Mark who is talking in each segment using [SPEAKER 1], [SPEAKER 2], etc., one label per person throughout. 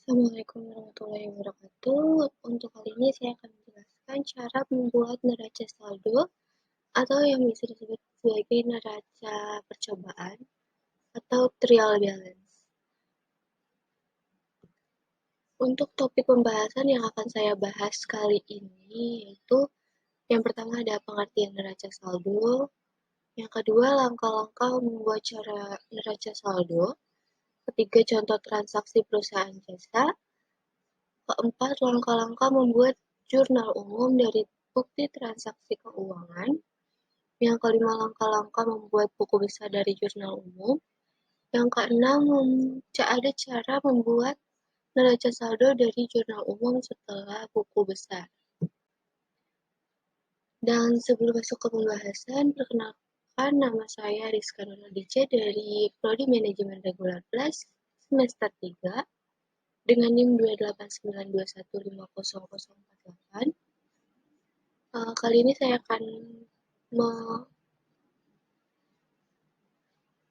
[SPEAKER 1] Assalamualaikum warahmatullahi wabarakatuh. Untuk kali ini saya akan menjelaskan cara membuat neraca saldo atau yang bisa disebut sebagai neraca percobaan atau trial balance. Untuk topik pembahasan yang akan saya bahas kali ini yaitu yang pertama ada pengertian neraca saldo, yang kedua langkah-langkah membuat cara neraca saldo, ketiga contoh transaksi perusahaan jasa, keempat, langkah-langkah membuat jurnal umum dari bukti transaksi keuangan. Yang kelima, langkah-langkah membuat buku besar dari jurnal umum. Yang keenam, ada cara membuat neraca saldo dari jurnal umum setelah buku besar. Dan sebelum masuk ke pembahasan, perkenalkan nama saya Rizka Nurhadijah dari Prodi Manajemen Regular Plus semester 3 dengan NIM 28921500048. Kali ini saya akan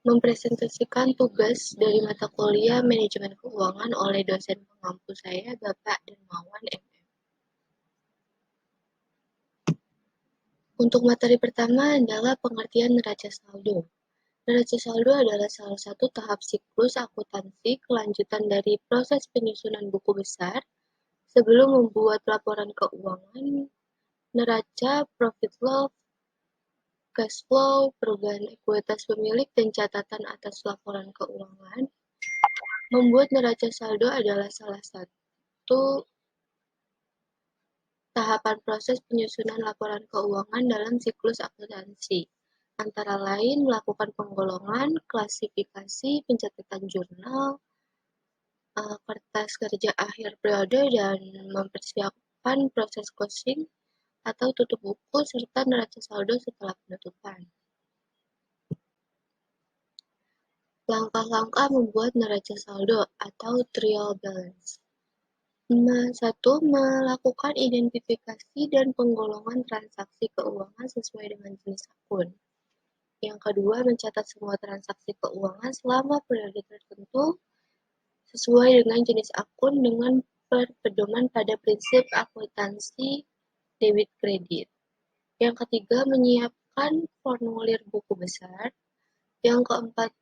[SPEAKER 1] mempresentasikan tugas dari mata kuliah Manajemen Keuangan oleh dosen pengampu saya, Bapak Dermawan MM. Untuk materi pertama adalah pengertian neraca saldo. Neraca saldo adalah salah satu tahap siklus akuntansi kelanjutan dari proses penyusunan buku besar sebelum membuat laporan keuangan, neraca, profit loss, cash flow, perubahan ekuitas pemilik, dan catatan atas laporan keuangan. Membuat neraca saldo adalah salah satu tahapan proses penyusunan laporan keuangan dalam siklus akuntansi, antara lain melakukan penggolongan, klasifikasi, pencatatan jurnal, kertas kerja akhir periode, dan mempersiapkan proses closing atau tutup buku, serta neraca saldo setelah penutupan. Langkah-langkah membuat neraca saldo atau trial balance. 1. Melakukan identifikasi dan penggolongan transaksi keuangan sesuai dengan jenis akun. Yang kedua, mencatat semua transaksi keuangan selama periode tertentu sesuai dengan jenis akun dengan berpedoman pada prinsip akuntansi debit kredit. Yang ketiga, menyiapkan formulir buku besar. Yang keempat,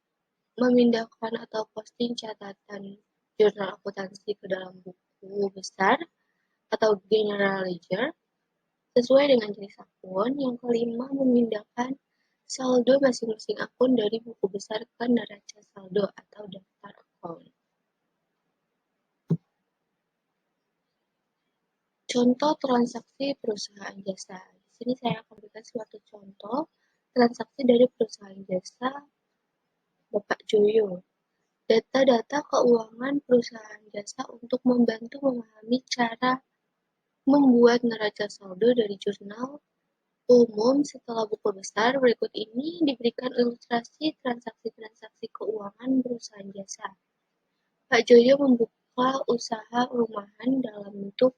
[SPEAKER 1] memindahkan atau posting catatan jurnal akuntansi ke dalam buku besar atau general ledger sesuai dengan jenis akun. Yang kelima, memindahkan saldo masing-masing akun dari buku besar ke neraca saldo atau daftar account. Contoh transaksi perusahaan jasa. Di sini saya akan berikan suatu contoh transaksi dari perusahaan jasa Bapak Joyo. Data-data keuangan perusahaan jasa untuk membantu memahami cara membuat neraca saldo dari jurnal umum setelah buku besar. Berikut ini diberikan ilustrasi transaksi-transaksi keuangan perusahaan jasa. Pak Joyo membuka usaha rumahan dalam bentuk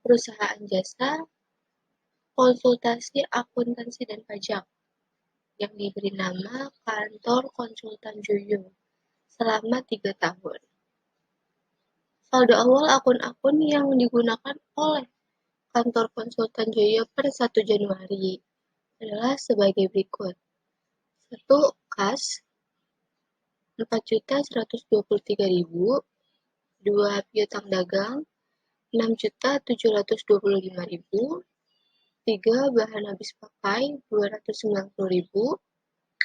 [SPEAKER 1] perusahaan jasa, konsultasi akuntansi dan pajak, yang diberi nama Kantor Konsultan Joyo, selama 3 tahun. Saldo awal akun-akun yang digunakan oleh Kantor Konsultan Joyo per 1 Januari adalah sebagai berikut. 1. Kas 4.123.000. 2. Piutang dagang 6.725.000. 3. Bahan habis pakai 290.000.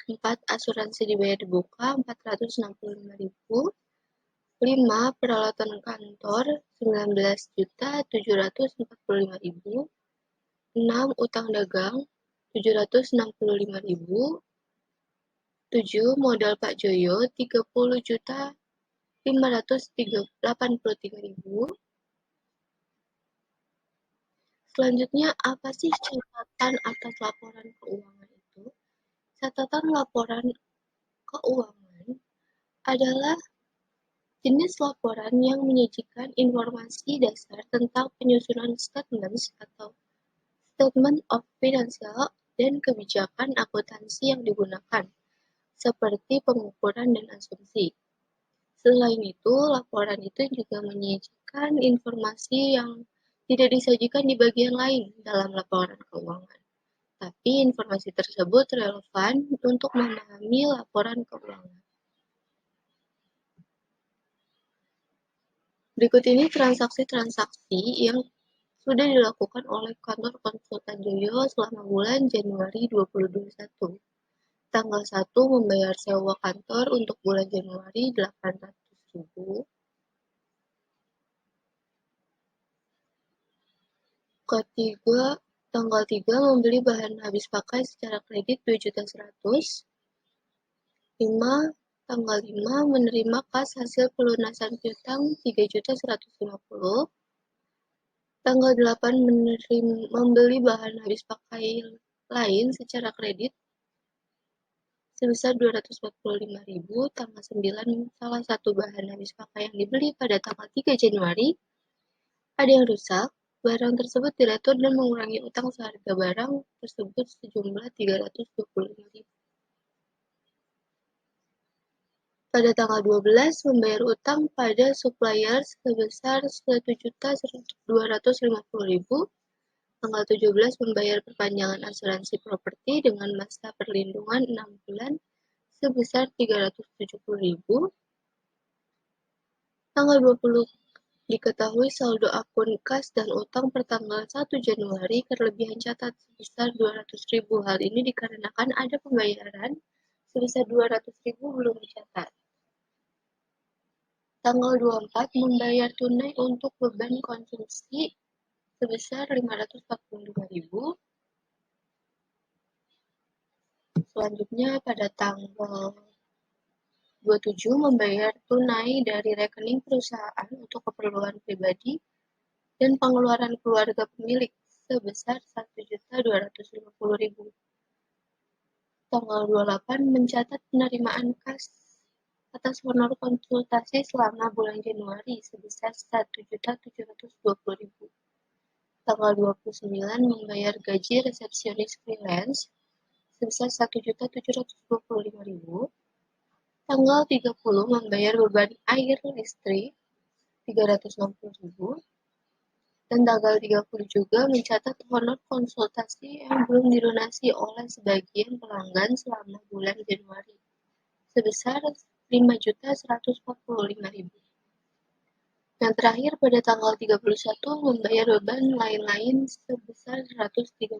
[SPEAKER 1] 4. Asuransi dibayar di buka 465.000. 5. Peralatan kantor 19.745.000. 6. Utang dagang 765.000. 7. Modal Pak Joyo 30.583.000. Selanjutnya, apa sih catatan atas laporan keuangan itu? Catatan laporan keuangan adalah jenis laporan yang menyajikan informasi dasar tentang penyusunan statements atau statement of financial dan kebijakan akuntansi yang digunakan, seperti pengukuran dan asumsi. Selain itu, laporan itu juga menyajikan informasi yang tidak disajikan di bagian lain dalam laporan keuangan. Tapi informasi tersebut relevan untuk memahami laporan keuangan. Berikut ini transaksi-transaksi yang sudah dilakukan oleh kantor konsultan Joyo selama bulan Januari 2021. Tanggal 1 membayar sewa kantor untuk bulan Januari 800.000. Ketiga, tanggal 3 membeli bahan habis pakai secara kredit 2.100.000. Tanggal 5 menerima kas hasil pelunasan piutang 3.150.000. Tanggal 8 membeli bahan habis pakai lain secara kredit sebesar 245.000. Tanggal 9 salah satu bahan habis pakai yang dibeli pada tanggal 3 Januari ada yang rusak. Barang tersebut diretur dan mengurangi utang seharga barang tersebut sejumlah 325.000. Pada tanggal 12 membayar utang pada supplier sebesar 1.250.000. Tanggal 17 membayar perpanjangan asuransi properti dengan masa perlindungan 6 bulan sebesar 370.000. Tanggal 20 diketahui saldo akun kas dan utang per tanggal 1 Januari kelebihan catat sebesar 200.000. Hal ini dikarenakan ada pembayaran sebesar 200.000 belum dicatat. Tanggal 24 membayar tunai untuk beban konsumsi sebesar 545.000. Selanjutnya pada tanggal 27 membayar tunai dari rekening perusahaan untuk keperluan pribadi dan pengeluaran keluarga pemilik sebesar 1.250.000. Tanggal 28 mencatat penerimaan kas atas honor konsultasi selama bulan Januari sebesar 1.720.000. Tanggal 29 membayar gaji resepsionis freelance sebesar 1.725.000. Tanggal 30 membayar beban air listrik 360.000. Dan tanggal 30 juga mencatat honor konsultasi yang belum dilunasi oleh sebagian pelanggan selama bulan Januari sebesar 5.145.000. Yang terakhir pada tanggal 31 membayar beban lain-lain sebesar 132.000.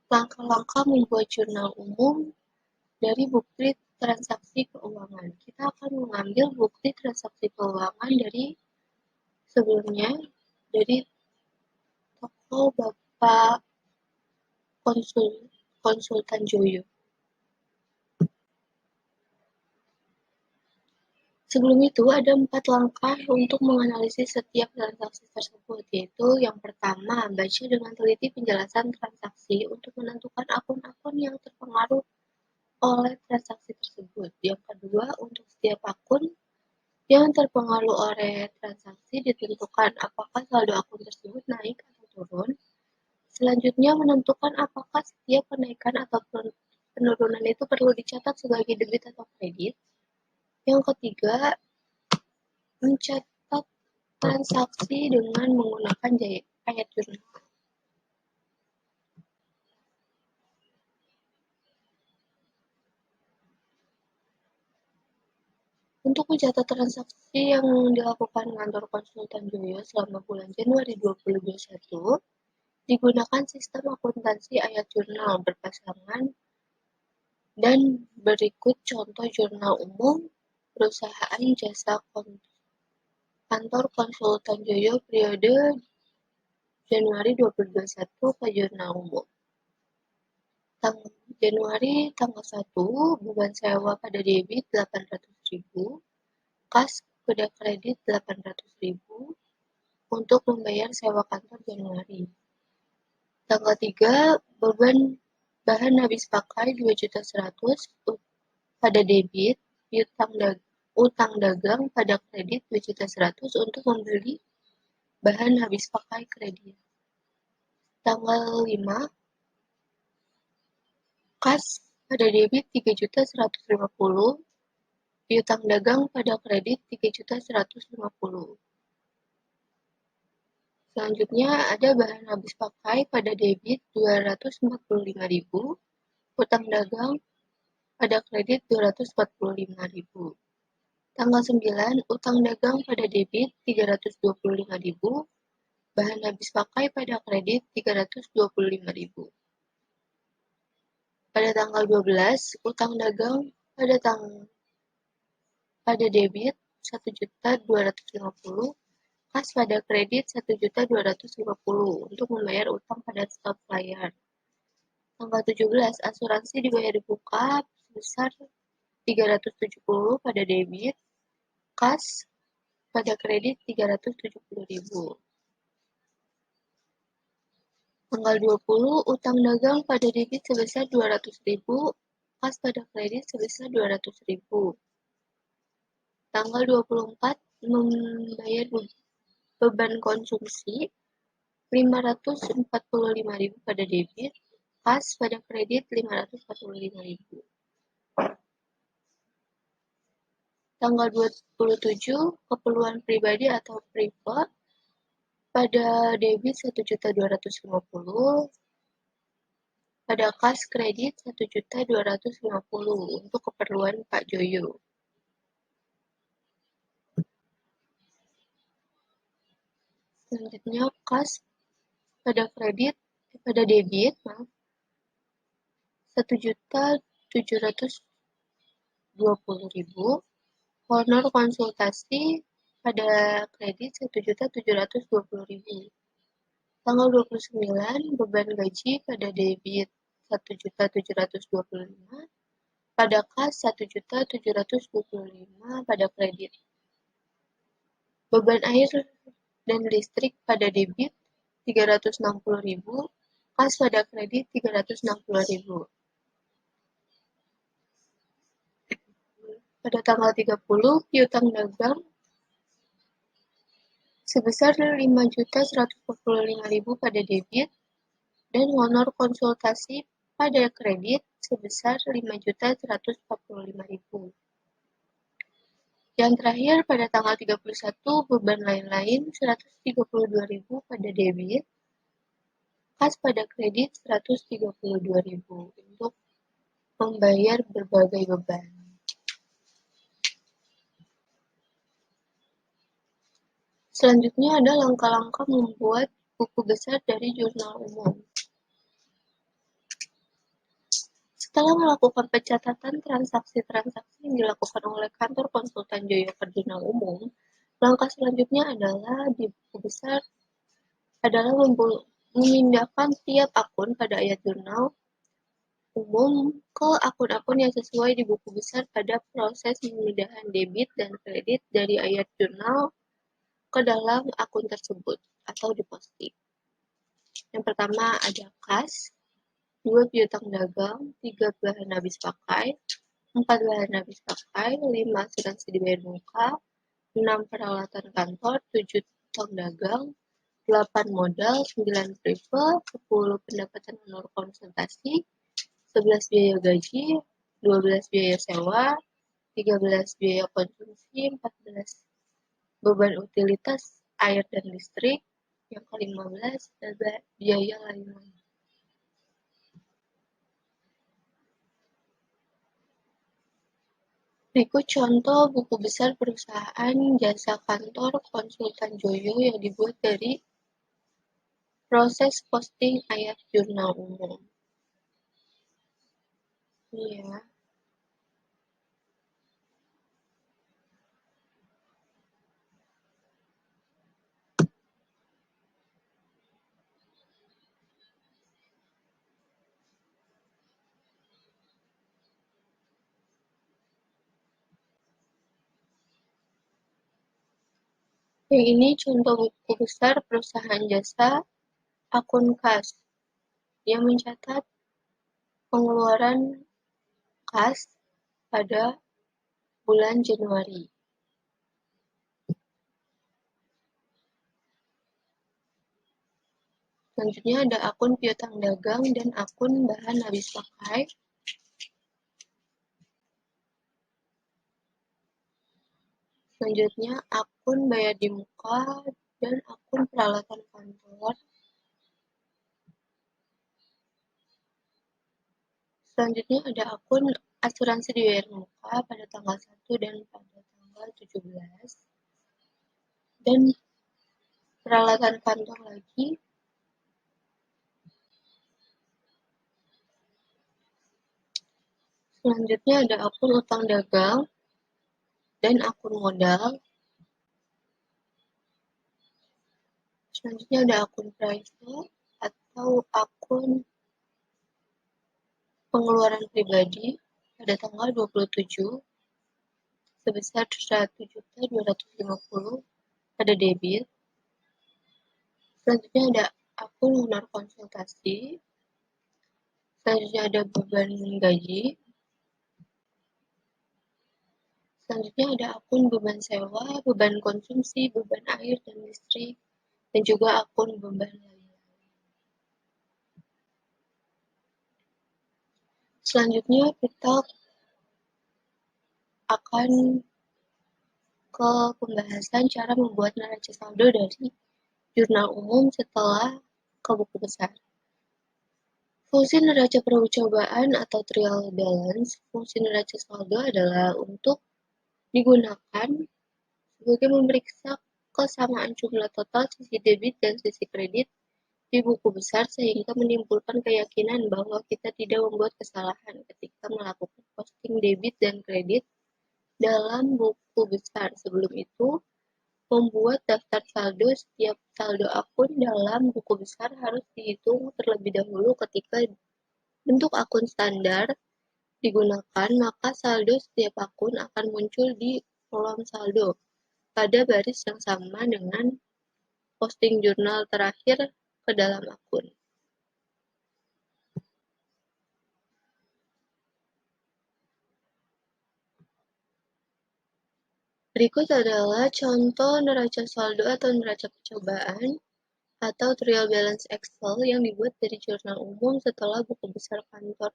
[SPEAKER 1] Langkah-langkah membuat jurnal umum dari bukti transaksi keuangan. Kita akan mengambil bukti transaksi keuangan dari sebelumnya dari toko Bapak Konsultan Joyo. Sebelum itu, ada 4 langkah untuk menganalisis setiap transaksi tersebut, yaitu yang pertama, baca dengan teliti penjelasan transaksi untuk menentukan akun-akun yang terpengaruh oleh transaksi tersebut. Yang kedua, untuk setiap akun yang terpengaruh oleh transaksi ditentukan apakah saldo akun tersebut naik atau turun. Selanjutnya, menentukan apakah setiap kenaikan atau penurunan itu perlu dicatat sebagai debit atau kredit. Yang ketiga, mencatat transaksi dengan menggunakan ayat jurnal. Untuk mencatat transaksi yang dilakukan kantor konsultan Joyo selama bulan Januari 2021, digunakan sistem akuntansi ayat jurnal berpasangan dan berikut contoh jurnal umum perusahaan jasa kantor konsultan Joyo periode Januari 2021 ke jurnal umum. Januari tanggal 1, beban sewa pada debit 800.000, kas pada kredit 800.000 untuk membayar sewa kantor Januari. Tanggal 3, beban bahan habis pakai 2.100.000 pada debit, utang dagang pada kredit 2.100.000 untuk membeli bahan habis pakai kredit. Tanggal 5, Kas pada debit 3.150.000, piutang dagang pada kredit 3.150.000. Selanjutnya ada bahan habis pakai pada debit 245.000, utang dagang pada kredit 245.000. Tanggal 9, utang dagang pada debit 325.000, bahan habis pakai pada kredit 325.000. Pada tanggal 12, utang dagang pada debit 1.250.000, kas pada kredit 1.250.000 untuk membayar utang pada supplier. Tanggal 17, asuransi dibayar di muka sebesar 370 pada debit, kas pada kredit 370.000. Tanggal 20, utang dagang pada debit sebesar 200.000, kas pada kredit sebesar 200.000. Tanggal 24, membayar beban konsumsi 545.000 pada debit, kas pada kredit 545.000. Tanggal 27, keperluan pribadi atau private pada debit 1.250.000, pada kas kredit 1.250.000 untuk keperluan Pak Joyo. Selanjutnya kas pada debit 1.720.000, honor konsultasi pada kredit 1.720.000. Tanggal 29, beban gaji pada debit 1.725, pada kas 1.725 pada kredit. Beban air dan listrik pada debit 360.000, kas pada kredit 360.000. Pada tanggal 30, piutang dagang sebesar 5.145.000 pada debit dan honor konsultasi pada kredit sebesar 5.145.000. Yang terakhir pada tanggal 31, beban lain-lain 132.000 pada debit, kas pada kredit 132.000 untuk membayar berbagai beban. Selanjutnya ada langkah-langkah membuat buku besar dari jurnal umum. Setelah melakukan pencatatan transaksi-transaksi yang dilakukan oleh kantor konsultan Joyo ke jurnal umum, langkah selanjutnya adalah di buku besar adalah memindahkan tiap akun pada ayat jurnal umum ke akun-akun yang sesuai di buku besar pada proses pemindahan debit dan kredit dari ayat jurnal ke dalam akun tersebut atau deposit. Yang pertama ada kas, 2 piutang dagang, 3 bahan habis pakai, 4 bahan habis pakai, 5 asuransi dibayar muka, 6 peralatan kantor, 7 utang dagang, 8 modal, 9 prive, 10 pendapatan honor konsultasi, 11 biaya gaji, 12 biaya sewa, 13 biaya konsumsi, 14 beban utilitas air dan listrik, yang ke-15 adalah biaya lain-lain. Berikut contoh buku besar perusahaan jasa kantor konsultan Joyo yang dibuat dari proses posting ayat jurnal umum. Ini ya. Yang ini contoh buku besar perusahaan jasa akun kas yang mencatat pengeluaran kas pada bulan Januari. Selanjutnya ada akun piutang dagang dan akun bahan habis pakai Selanjutnya, akun bayar di muka dan akun peralatan kantor. Selanjutnya ada akun asuransi dibayar muka pada tanggal 1 dan pada tanggal 17. Dan peralatan kantor lagi. Selanjutnya ada akun utang dagang dan akun modal. Selanjutnya ada akun private atau akun pengeluaran pribadi pada tanggal 27 sebesar 1.250.000 pada debit. Selanjutnya ada akun honor konsultasi. Selanjutnya ada beban gaji. Selanjutnya ada akun beban sewa, beban konsumsi, beban air dan listrik, dan juga akun beban lain. Selanjutnya kita akan ke pembahasan cara membuat neraca saldo dari jurnal umum setelah ke buku besar. Fungsi neraca percobaan atau trial balance. Fungsi neraca saldo adalah untuk digunakan sebagai memeriksa kesamaan jumlah total sisi debit dan sisi kredit di buku besar sehingga menimbulkan keyakinan bahwa kita tidak membuat kesalahan ketika melakukan posting debit dan kredit dalam buku besar. Sebelum itu, membuat daftar saldo. Setiap saldo akun dalam buku besar harus dihitung terlebih dahulu. Ketika bentuk akun standar digunakan, maka saldo setiap akun akan muncul di kolom saldo pada baris yang sama dengan posting jurnal terakhir ke dalam akun. Berikut adalah contoh neraca saldo atau neraca percobaan atau trial balance Excel yang dibuat dari jurnal umum setelah buku besar kantor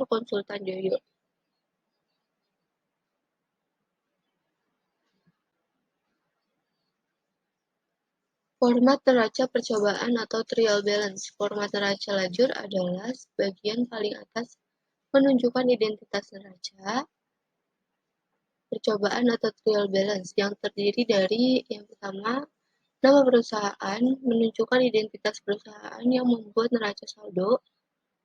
[SPEAKER 1] konsultan Joyo. Format neraca percobaan atau trial balance. Format neraca lajur adalah bagian paling atas menunjukkan identitas neraca percobaan atau trial balance yang terdiri dari yang pertama, nama perusahaan menunjukkan identitas perusahaan yang membuat neraca saldo.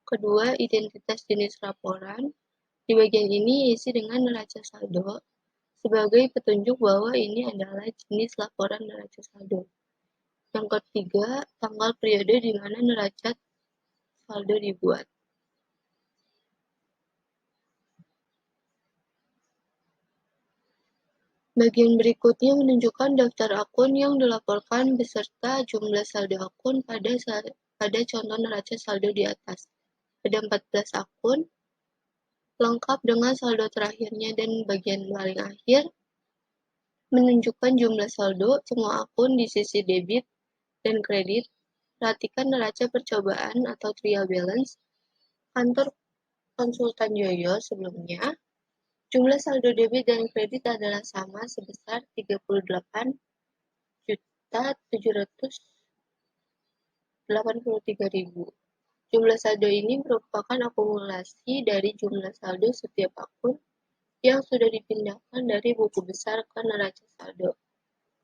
[SPEAKER 1] Kedua, identitas jenis laporan. Di bagian ini isi dengan neraca saldo sebagai petunjuk bahwa ini adalah jenis laporan neraca saldo. Yang ketiga, tanggal periode di mana neraca saldo dibuat. Bagian berikutnya menunjukkan daftar akun yang dilaporkan beserta jumlah saldo akun pada contoh neraca saldo di atas. Ada 14 akun, lengkap dengan saldo terakhirnya, dan bagian paling akhir menunjukkan jumlah saldo semua akun di sisi debit dan kredit. Perhatikan neraca percobaan atau trial balance kantor konsultan Joyo sebelumnya. Jumlah saldo debit dan kredit adalah sama sebesar 38.783.000. Jumlah saldo ini merupakan akumulasi dari jumlah saldo setiap akun yang sudah dipindahkan dari buku besar ke neraca saldo.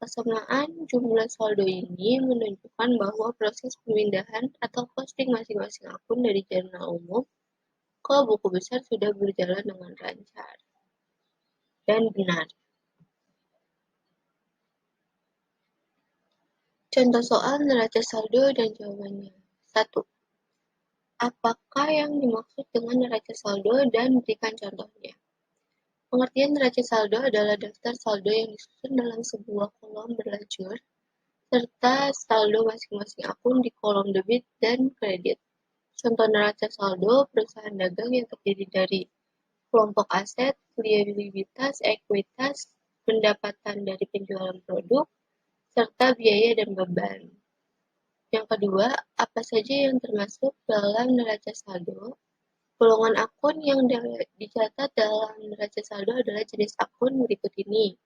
[SPEAKER 1] Kesamaan jumlah saldo ini menunjukkan bahwa proses pemindahan atau posting masing-masing akun dari jurnal umum ke buku besar sudah berjalan dengan lancar dan benar. Contoh soal neraca saldo dan jawabannya. 1. Apakah yang dimaksud dengan neraca saldo dan berikan contohnya. Pengertian neraca saldo adalah daftar saldo yang disusun dalam sebuah kolom berlajur serta saldo masing-masing akun di kolom debit dan kredit. Contoh neraca saldo perusahaan dagang yang terdiri dari kelompok aset, liabilitas, ekuitas, pendapatan dari penjualan produk, serta biaya dan beban. Yang kedua, apa saja yang termasuk dalam neraca saldo? Golongan akun yang dicatat dalam neraca saldo adalah jenis akun berikut ini.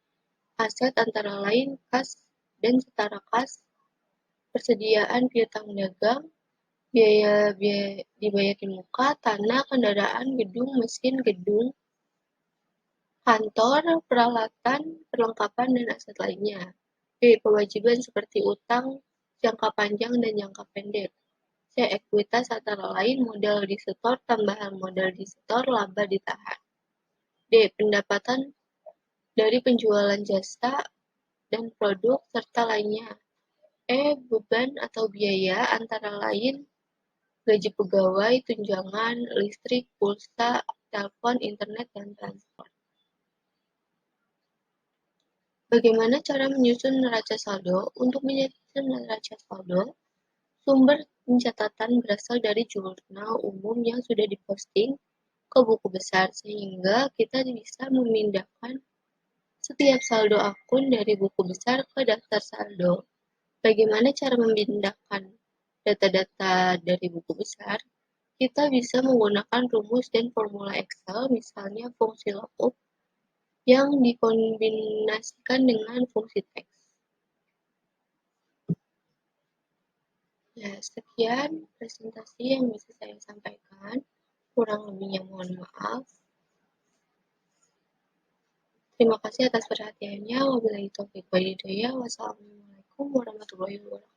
[SPEAKER 1] Aset antara lain kas dan setara kas, persediaan piutang dagang, biaya dibayarin muka, tanah, kendaraan, gedung, mesin, gedung, kantor, peralatan, perlengkapan, dan aset lainnya. B. Kewajiban seperti utang, jangka panjang dan jangka pendek. C. Ekuitas antara lain modal disetor, tambahan modal disetor, laba ditahan. D. Pendapatan dari penjualan jasa dan produk serta lainnya. E. Beban atau biaya antara lain gaji pegawai, tunjangan, listrik, pulsa, telepon, internet, dan transport. Bagaimana cara menyusun neraca saldo? Untuk menyusun neraca saldo, sumber pencatatan berasal dari jurnal umum yang sudah diposting ke buku besar, sehingga kita bisa memindahkan setiap saldo akun dari buku besar ke daftar saldo. Bagaimana cara memindahkan data-data dari buku besar? Kita bisa menggunakan rumus dan formula Excel, misalnya fungsi lookup, yang dikombinasikan dengan fungsi teks. Ya, sekian presentasi yang bisa saya sampaikan. Kurang lebihnya mohon maaf. Terima kasih atas perhatiannya. Wabillahi taufiq wal hidayah. Wassalamualaikum warahmatullahi wabarakatuh.